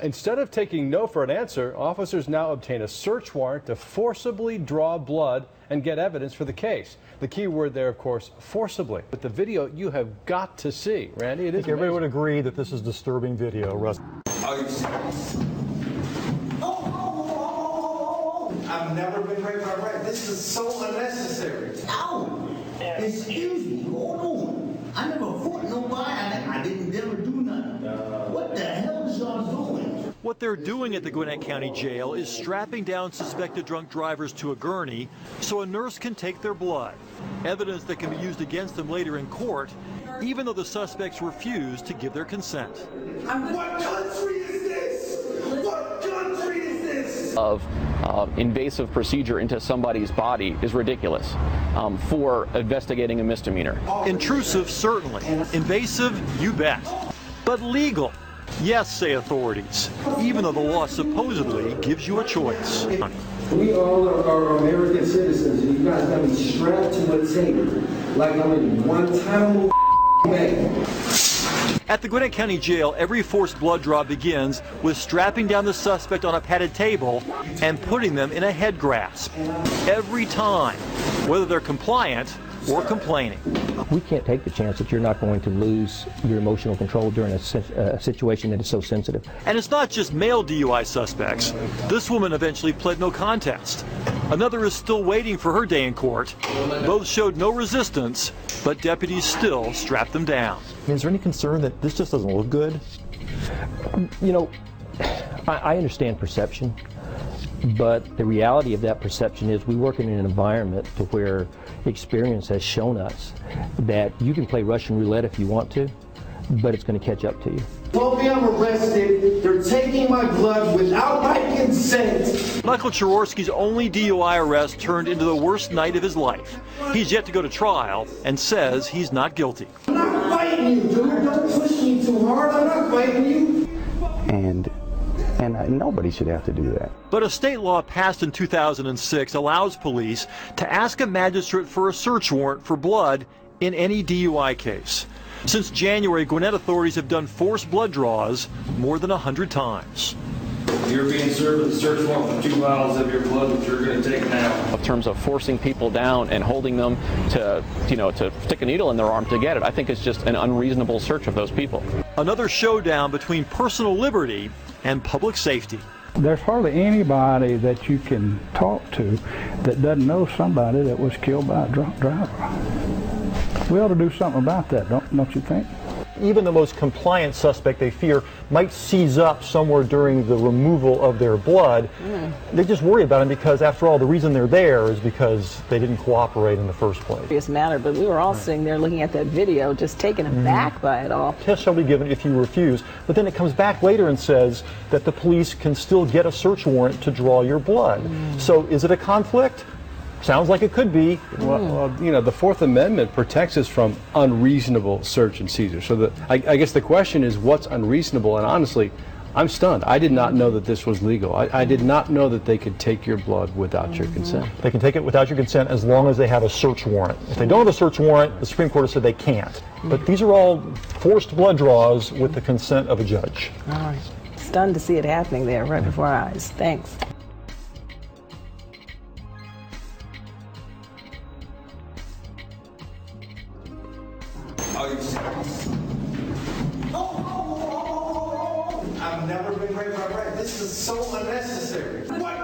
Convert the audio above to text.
Instead of taking no for an answer, officers now obtain a search warrant to forcibly draw blood and get evidence for the case. The key word there, of course, forcibly. But the video you have got to see, Randy. It is. Everybody would agree that this is disturbing video, Russ. I've never been raped by a rat. This is so unnecessary. No! Excuse me, hold on. I never fought nobody. I didn't never do nothing. What the hell is y'all doing? What they're doing at the Gwinnett County Jail is strapping down suspected drunk drivers to a gurney so a nurse can take their blood. Evidence that can be used against them later in court, even though the suspects refuse to give their consent. What country is this? What country is this? Of invasive procedure into somebody's body is ridiculous for investigating a misdemeanor. Intrusive, certainly. Invasive, you bet. But legal? Yes, say authorities, even though the law supposedly gives you a choice. We all are American citizens, and you guys got me strapped to a table like I'm in Guantanamo Bay. At the Gwinnett County Jail, every forced blood draw begins with strapping down the suspect on a padded table and putting them in a head grasp. Every time, whether they're compliant or complaining. We can't take the chance that you're not going to lose your emotional control during a situation that is so sensitive. And it's not just male DUI suspects. This woman eventually pled no contest. Another is still waiting for her day in court. Both showed no resistance, but deputies still strapped them down. Is there any concern that this just doesn't look good? You know, I understand perception, but the reality of that perception is we work in an environment to where experience has shown us that you can play Russian roulette if you want to, but it's going to catch up to you. Told me I'm arrested. They're taking my blood without my consent. Michael Chaworski's only DUI arrest turned into the worst night of his life. He's yet to go to trial and says he's not guilty. I'm not fighting you, dude. Don't push me too hard. I'm not fighting you. And nobody should have to do that. But a state law passed in 2006 allows police to ask a magistrate for a search warrant for blood in any DUI case. Since January, Gwinnett authorities have done forced blood draws more than 100 times. You're being served with a search warrant for 2 vials of your blood that you're going to take now. In terms of forcing people down and holding them to stick a needle in their arm to get it, I think it's just an unreasonable search of those people. Another showdown between personal liberty and public safety. There's hardly anybody that you can talk to that doesn't know somebody that was killed by a drunk driver. We ought to do something about that, don't you think? Even the most compliant suspect they fear might seize up somewhere during the removal of their blood. They just worry about him because, after all, the reason they're there is because they didn't cooperate in the first place. It's matter, but we were all sitting there looking at that video, just taken aback by it all. Test shall be given if you refuse, but then it comes back later and says that the police can still get a search warrant to draw your blood. So is it a conflict? Sounds like it could be. Well, you know, the Fourth Amendment protects us from unreasonable search and seizure. So I guess the question is, what's unreasonable? And honestly, I'm stunned. I did not know that this was legal. I did not know that they could take your blood without your consent. They can take it without your consent as long as they have a search warrant. If they don't have a search warrant, the Supreme Court has said they can't. But these are all forced blood draws with the consent of a judge. All right. Stunned to see it happening there right before our eyes. Thanks. I've never been raped by a rat. This is so unnecessary. What